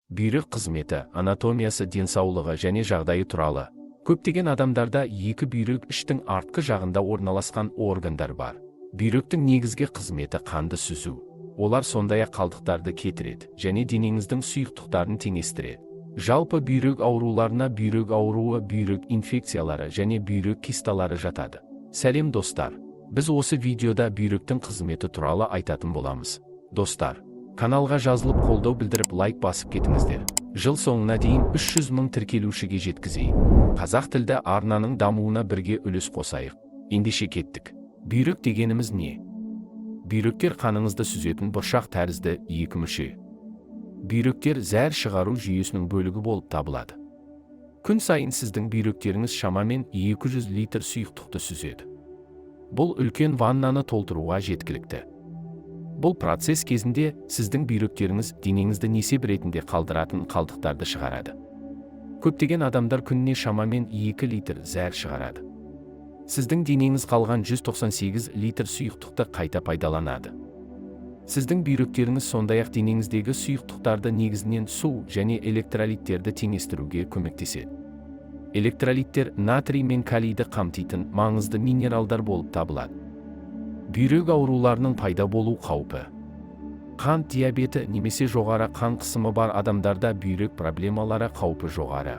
Бүйрек қызметі, анатомиясы, денсаулығы және жағдайы туралы. Көптеген адамдарда екі бүйрек іштің артқы жағында орналасқан органдар бар. Бүйректің негізгі қызметі қанды сүзу. Олар сондай-ақ қалдықтарды кетіреді және денеңіздің сұйықтықтарын теңестіреді. Жалпы бүйрек ауруларына бүйрек ауруы, бүйрек инфекциялары және бүйрек кисталары жатады. Сәлем достар, біз осы видеода бүйректің қызметі туралы айтатын боламыз. Достар, каналға жазылып қолдау білдіріп лайк басып кетіңіздер. Жыл соңына дейін 300 мың тіркелушіге жеткізейік. Қазақ тілді арнаның дамуына бірге үлес қосайық. Ендеше кеттік. Бүйрек дегеніміз не? Бүйректер қаныңызды сүзетін бұршақ тәрізді екі мүше. Бүйректер зәр шығару жүйесінің бөлігі болып табылады. Күн сайын сіздің бүйректеріңіз шамамен 200 литр сұйықтықты сүзеді. Бұл үлкен ваннаны толтыруға жеткілікті. Бұл процесс кезінде сіздің бүйректеріңіз денеңізді несеп ретінде қалдыратын қалдықтарды шығарады. Көптеген адамдар күніне шамамен 2 литр зәр шығарады. Сіздің денеңіз қалған 198 литр сұйықтықты қайта пайдаланады. Сіздің бүйректеріңіз сондай-ақ денеңіздегі сұйықтықтарды негізінен су және электролиттерді теңестіруге көмектеседі. Электролиттер натрий мен калийді қамтитын маңызды минералдар болып табылады. Бүйрек ауруларының пайда болу қаупі. Қант диабеті немесе жоғары қан қысымы бар адамдарда бүйрек проблемалары қаупі жоғары.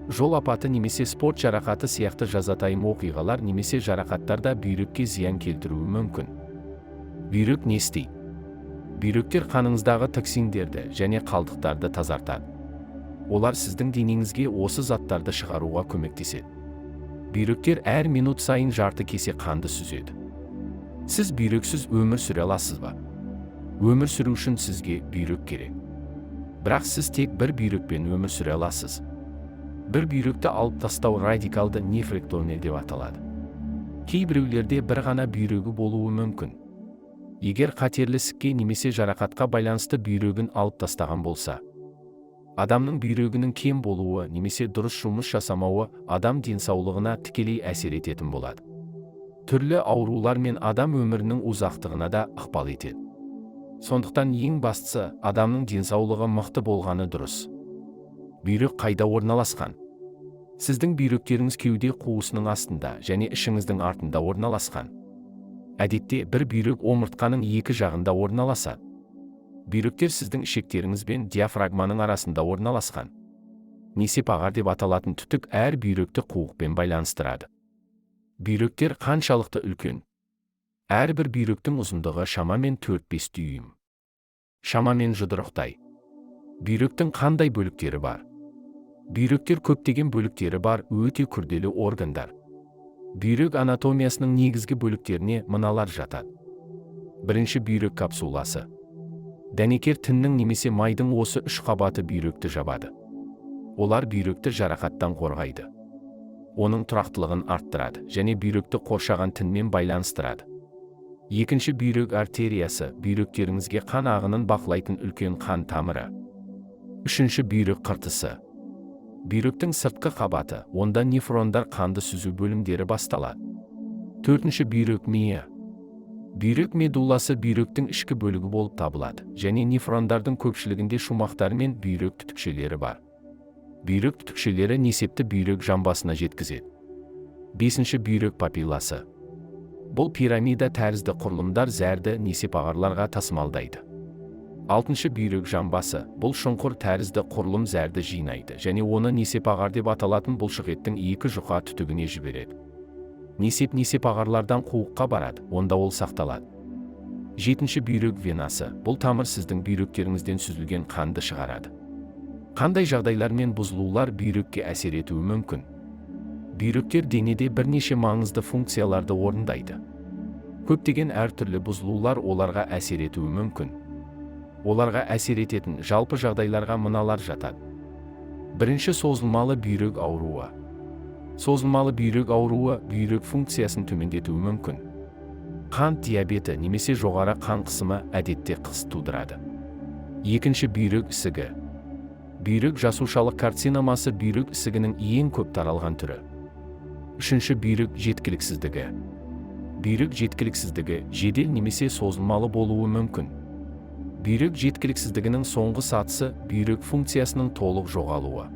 Жол апаты немесе спорт жарақаты сияқты жазатайым оқиғалар немесе жарақаттарда бүйрекке зиян келтіруі мүмкін. Бүйрек не істейді? Бүйректер қаныңыздағы токсиндерді және қалдықтарды тазартады. Олар сіздің денеңізге осы заттарды шығаруға көмектеседі. Бүйректер әр минут сайын жарты кесе қанды сүзеді. Сіз бүйрексіз өмір сүре аласыз ба? Өмір сүру үшін сізге бүйрек керек. Бірақ сіз тек бір бүйрекпен өмір сүре аласыз. Бір бүйректі алып тастау радикалды нефректомия деп аталады. Кейбіреулерде бір ғана бүйрегі болуы мүмкін. Егер қатерлі ісікке немесе жарақатқа байланысты бүйрегін алып тастаған болса, адамның бүйрегінің кем болуы немесе дұрыс жұмыс жасамауы адам денсаулығына тікелей әсер ететін болады. Түрлі аурулар мен адам өмірінің ұзақтығына да ықпал етеді. Сондықтан ең бастысы адамның денсаулығы мықты болғаны дұрыс. Бүйрек қайда орналасқан? Сіздің бүйректеріңіз кеуде қуысының астында және ішіңіздің артында орналасқан. Әдетте бір бүйрек омыртқаның екі жағында орналасады. Бүйректер сіздің ішектеріңіз бен диафрагманың арасында орналасқан. Несеп ағар деп аталатын түтік әр бүйректі қуықпен байланыстырады. Бүйректер қаншалықты үлкен? Әрбір бүйректің ұзындығы шамамен 4-5 дюйм. Шамамен жұдырықтай. Бүйректің қандай бөліктері бар? Бүйректер көптеген бөліктері бар өте күрделі органдар. Бүйрек анатомиясының негізгі бөліктеріне мыналар жатады. Бірінші бүйрек капсуласы. Дәнекер тіннің немесе майдың осы үш қабаты бүйректі жабады. Олар бүйректі жарақаттан қорғайды. Оның тұрақтылығын арттырады және бүйректі қоршаған тінмен байланыстырады. Екінші бүйрек артериясы, бүйректеріңізге қан ағынын бақылайтын үлкен қан тамыры. Үшінші бүйрек қыртысы. Бүйректің сыртқы қабаты, онда нефрондар қанды сүзу бөлімдері басталады. Төртінші бүйрек миы. Бүйрек медулласы бүйректің ішкі бөлігі болып табылады және нефрондардың көпшілігінде шумақтар мен бүйрек түтікшелері бар. Бүйрек түтікшелері несепті бүйрек жамбасына жеткізеді. Бесінші бүйрек папилласы. Бұл пирамида тәрізді құрылымдар зәрді несеп ағарларға тасымалдайды. Алтыншы бүйрек жамбасы. Бұл шұңқыр тәрізді құрылым зәрді жинайды және оны несеп ағар деп аталатын бұлшықеттің екі жұқа түтігіне жібереді. Несеп ағарлардан қуыққа барады, онда ол сақталады. Жетінші бүйрек венасы. Бұл тамыр сіздің бүйректеріңізден сүзілген қанды шығарады. Қандай жағдайлар мен бұзылулар бүйрекке әсер етуі мүмкін? Бүйректер денеде бірнеше маңызды функцияларды орындайды. Көптеген әртүрлі бұзылулар оларға әсер етуі мүмкін. Оларға әсер ететін жалпы жағдайларға мыналар жатады. Бірінші созылмалы бүйрек ауруы. Созылмалы бүйрек ауруы бүйрек функциясын төмендетуі мүмкін. Қант диабеті немесе жоғары қан қысымы әдетте қыс тудырады. Екінші бүйрек ісігі. Бүйрек жасушалық карциномасы бүйрек ісігінің ең көп таралған түрі. Үшінші бүйрек жеткіліксіздігі. Бүйрек жеткіліксіздігі жедел немесе созылмалы болуы мүмкін. Бүйрек жеткіліксіздігінің соңғы сатысы бүйрек функциясының толық жоғалуы.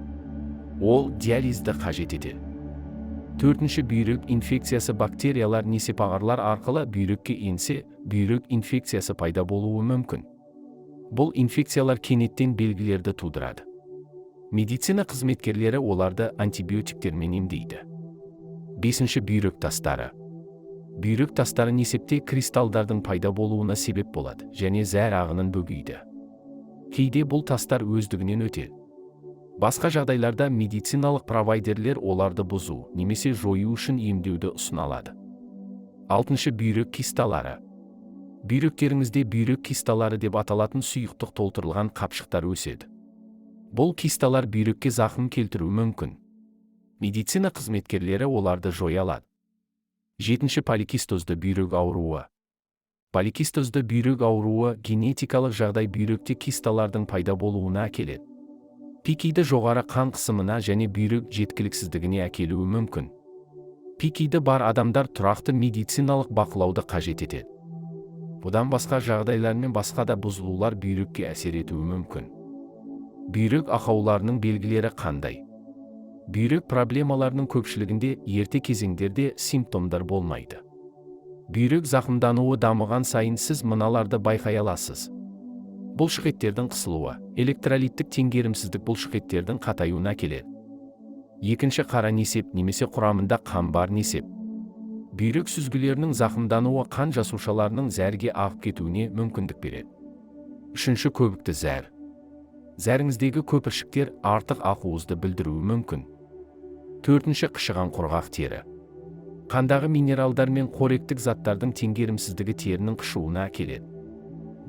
Ол диализді қажет етеді. Төртінші, бүйрек инфекциясы. Бактериялар несепағарлар арқылы бүйрекке енсе, бүйрек инфекциясы пайда болуы мүмкін. Бұл инфекциялар кенеттен белгілерді тудырады. Медицина қызметкерлері оларды антибиотиктермен емдейді. Бесінші, бүйрек тастары. Бүйрек тастары несепте кристалдардың пайда болуына себеп болады және зәр ағынын бөгейді. Кейде бұл тастар өздігінен өтеді. Басқа жағдайларда медициналық провайдерлер оларды бұзу немесе жою үшін емдеуді ұсыналады. Алтыншы, бүйрек кисталары. Бүйректеріңізде бүйрек кисталары деп аталатын сұйықтық толтырылған қапшықтар өседі. Бұл кисталар бүйрекке зақым келтіруі мүмкін. Медицина қызметкерлері оларды жоя алады. Жетінші, поликистозды бүйрек ауруы. Поликистозды бүйрек ауруы генетикалық жағдай, бүйректе кисталардың пайда болуына әкеледі. Пикиді жоғары қан қысымына және бүйрек жеткіліксіздігіне әкелуі мүмкін. Пикиді бар адамдар тұрақты медициналық бақылауды қажет етеді. Бұдан басқа жағдайлар мен басқа да бұзылулар бүйрекке әсер етуі мүмкін. Бүйрек ақауларының белгілері қандай? Бүйрек проблемаларының көпшілігінде ерте кезеңдерде симптомдар болмайды. Бүйрек зақымдануы дамыған сайын сіз мыналарды байқай аласыз. Бұлшықеттердің қысылуы, электролиттік теңгерімсіздік бұлшықеттердің қатаюына әкеледі. Екінші, қара несеп немесе құрамында қан бар несеп. Бүйрек сүзгілерінің зақымдануы қан жасушаларының зәрге ағып кетуіне мүмкіндік береді. Үшінші, көбікті зәр. Зәріңіздегі көпіршіктер артық ақуызды білдіруі мүмкін. Төртінші, қышыған құрғақ тері. Қандағы минералдар мен қоректік заттардың теңгерімсіздігі терінің қышуына әкеледі.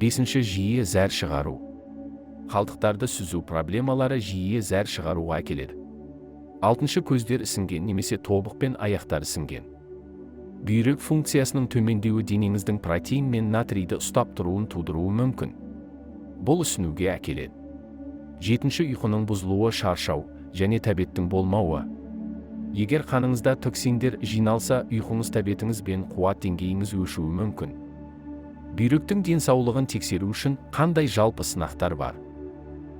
Бесінші, жиі зәр шығару. Қалдықтарды сүзу проблемалары жиі зәр шығаруға әкеледі. Алтыншы, көздер ісінген немесе тобық пен аяқтар ісінген. Бүйрек функциясының төмендеуі денеңіздің протеин мен натрийді ұстап тұруын тудыруы мүмкін. Бұл ісінуге әкеледі. Жетінші, ұйқының бұзылуы, шаршау және тәбеттің болмауы. Егер қаныңызда токсиндер жиналса, ұйқыңыз, тәбетіңіз бен қуат деңгейіңіз өшуі мүмкін. Бүйректің денсаулығын тексеру үшін қандай жалпы сынақтар бар?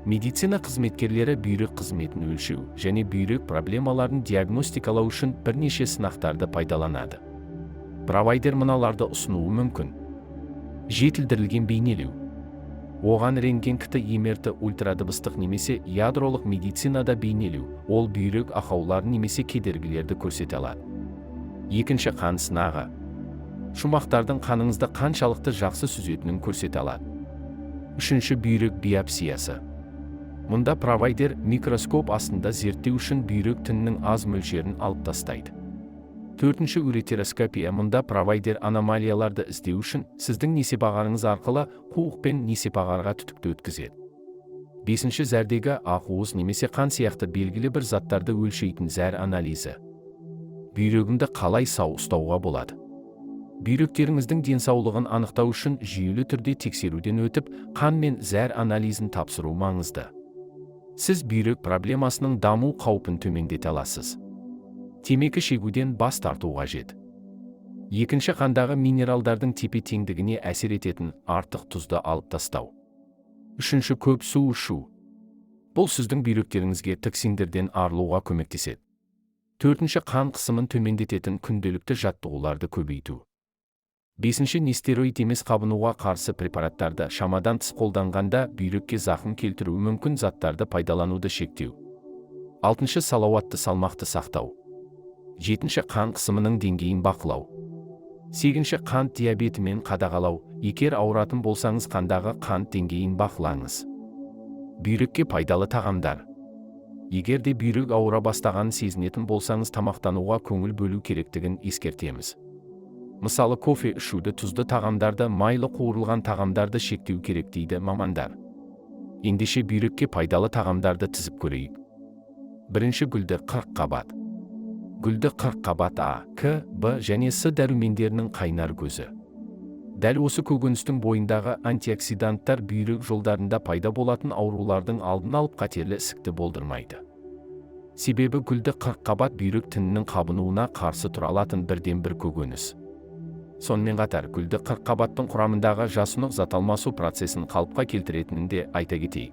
Медицина қызметкерлері бүйрек қызметін өлшеу және бүйрек проблемаларын диагностикалау үшін бірнеше сынақтарды пайдаланады. Провайдер мыналарды ұсынуы мүмкін. Жетілдірілген бейнелеу. Оған рентген, КТ, МРТ, ультрадыбыстық немесе ядролық медицинада бейнелеу, ол бүйрек ақауларын немесе кедергілерді көрсете алады. Екінші, қан сынағы. Шумақтардың қаныңызды қаншалықты жақсы сүзетінін көрсете алады. Үшінші, бүйрек биопсиясы. Мұнда провайдер микроскоп астында зерттеу үшін бүйрек тінінің аз мөлшерін алып тастайды. Төртінші, уретероскопия. Мұнда провайдер аномалияларды іздеу үшін сіздің несепағарыңыз арқылы қуық пен несепағарға түтікті өткізеді. Бесінші, зәрдегі ақуыз немесе қан сияқты белгілі бір заттарды өлшейтін зәр анализі. Бүйрегімді қалай сау ұстауға болады? Бүйректеріңіздің денсаулығын анықтау үшін жүйелі түрде тексеруден өтіп, қан мен зәр анализін тапсыру маңызды. Сіз бүйрек проблемасының даму қаупін төмендете аласыз. Темекі шегуден бас тарту қажет. Екінші, қандағы минералдардың тепе-теңдігіне әсер ететін артық тұзды алып тастау. Үшінші, көп су ішу. Бұл сіздің бүйректеріңізге токсиндерден арылуға көмектеседі. Төртінші, қан қысымын төмендететін күнделікті жаттығуларды көбейту. Бесінші, нестероид емес қабынуға қарсы препараттарды шамадан тыс қолданғанда бүйрекке зақым келтіруі мүмкін заттарды пайдалануды шектеу. Алтыншы, салауатты салмақты сақтау. Жетінші, қан қысымының деңгейін бақылау. Сегізінші, қант диабетімен қадағалау. Егер ауыратын болсаңыз, қандағы қант деңгейін бақылаңыз. Бүйрекке пайдалы тағамдар. Егер де бүйрек ауыра бастағанын сезінетін болсаңыз, тамақтануға көңіл бөлу керектігін ескертеміз. Мысалы, кофе ішуді, тұзды тағамдарды, майлы қуырылған тағамдарды шектеу керек дейді мамандар. Ендеше бүйрекке пайдалы тағамдарды тізіп көрейік. Бірінші, гүлді қырыққабат. Гүлді қырыққабат А, К, Б және С дәрумендерінің қайнар көзі. Дәл осы көкөністің бойындағы антиоксиданттар бүйрек жолдарында пайда болатын аурулардың алдын алып қатерлі ісікті болдырмайды. Себебі гүлді қырыққабат бүйрек тінінің қабынуына қарсы тұра алатын бірден бір көкөніс. Сонымен қатар гүлді қырыққабаттың құрамындағы жасұнық зат алмасу процесін қалыпқа келтіретінін де айта кетейік.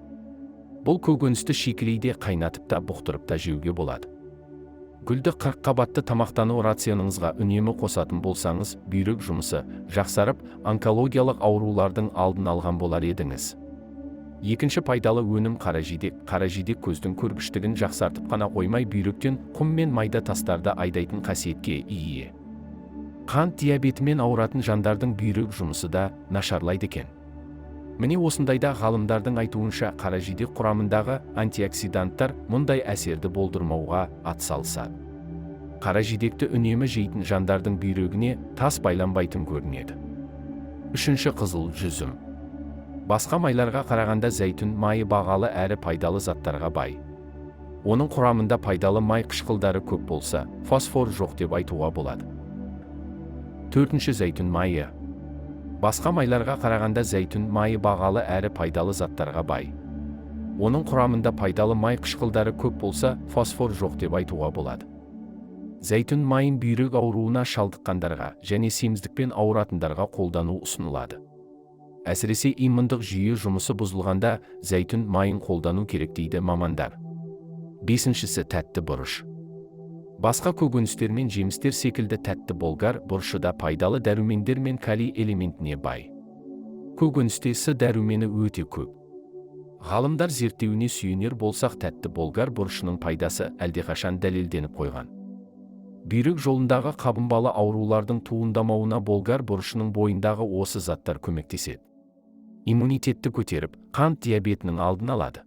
Бұл көкөністі шикілейде қайнатып та бұқтырып та жеуге болады. Гүлді қырыққабатты тамақтану рационыңызға үнемі қосатын болсаңыз, бүйрек жұмысы жақсарып, онкологиялық аурулардың алдын алған болар едіңіз. Екінші пайдалы өнім қаражидек. Қаражидек көздің көргіштігін жақсартып қана қоймай, бүйректен құм мен майда тастарды айдайтын қасиетке ие. Қант диабетімен ауыратын жандардың бүйрек жұмысы да нашарлайды екен. Міне осындайда ғалымдардың айтуынша қаражидек құрамындағы антиоксиданттар мұндай әсерді болдырмауға атсалысады. Қаражидекті үнемі жейтін жандардың бүйрегіне тас байланбайтын көрінеді. Үшінші, қызыл жүзім. Басқа майларға қарағанда зәйтүн майы бағалы әрі пайдалы заттарға бай. Оның құрамында пайдалы май қышқылдары көп болса, фосфор жоқ деп айтуға болады. Төртінші, зәйтүн майы. Басқа майларға қарағанда зәйтүн майы бағалы әрі пайдалы заттарға бай. Оның құрамында пайдалы май қышқылдары көп болса, фосфор жоқ деп айтуға болады. Зәйтүн майын бүйрек ауруына шалдыққандарға және семіздікпен ауыратындарға қолдану ұсынылады. Әсіресе иммундық жүйе жұмысы бұзылғанда зәйтүн майын қолдану керек дейді мамандар. Бесіншісі, тәтті бұрыш. Басқа көкөністер мен жемістер секілді тәтті болгар бұрышы да пайдалы дәрумендер мен калий элементіне бай. Көкөністе С дәрумені өте көп. Ғалымдар зерттеуіне сүйенер болсақ, тәтті болгар бұрышының пайдасы әлдеқашан дәлелденіп қойған. Бүйрек жолындағы қабынбалы аурулардың туындамауына болгар бұрышының бойындағы осы заттар көмектеседі. Иммунитетті көтеріп, қант диабетінің алдын алады.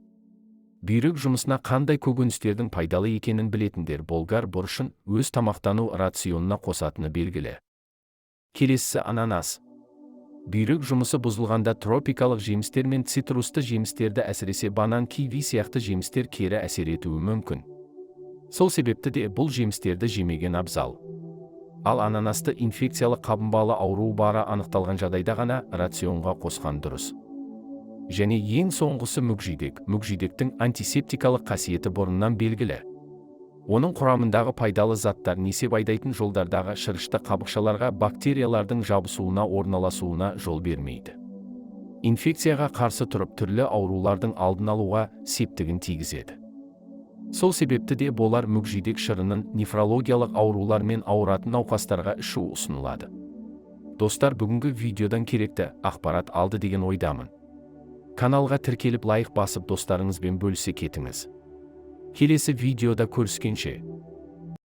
Бүйрек жұмысына қандай көкөністердің пайдалы екенін білетіндер болгар бұрышын өз тамақтану рационына қосатыны белгілі. Келесісі, ананас. Бүйрек жұмысы бұзылғанда тропикалық жемістер мен цитрусты жемістерді, әсіресе банан, киви сияқты жемістер кері әсер етуі мүмкін. Сол себепті де бұл жемістерді жемеген абзал. Ал ананасты инфекциялық қабынбалы ауру бары анықталған жағдайда ғана рационға қосқан дұрыс. Және ең соңғысы мүкжидек. Мүкжидектің антисептикалық қасиеті бұрыннан белгілі. Оның құрамындағы пайдалы заттар несеп айдайтын жолдардағы шырышты қабықшаларға бактериялардың жабысуына, орналасуына жол бермейді. Инфекцияға қарсы тұрып, түрлі аурулардың алдын алуға септігін тигізеді. Сол себепті де болар мүкжидек шырынын нефрологиялық аурулармен ауыратын науқастарға ішу ұсынылады. Достар, бүгінгі видеодан керекті ақпарат алды деген ойдамын. Каналға тіркеліп лайк басып достарыңызбен бөлісе кетіңіз. Келесі видеода көріскенше.